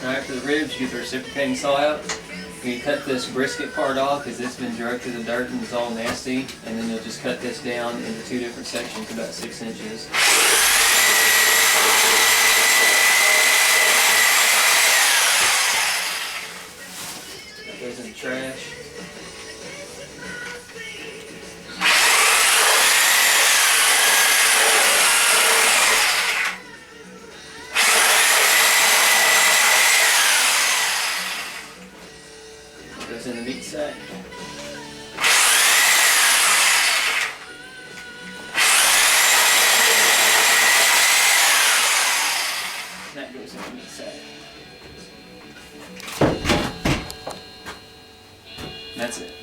Alright, for the ribs, you get the reciprocating saw out. You cut this brisket part off because it's been drugged through the dirt and it's all nasty. And then you'll just cut this down into 2 different sections, about 6 inches. That goes in the trash. Goes in the meat sack. That goes in the meat sack. That's it.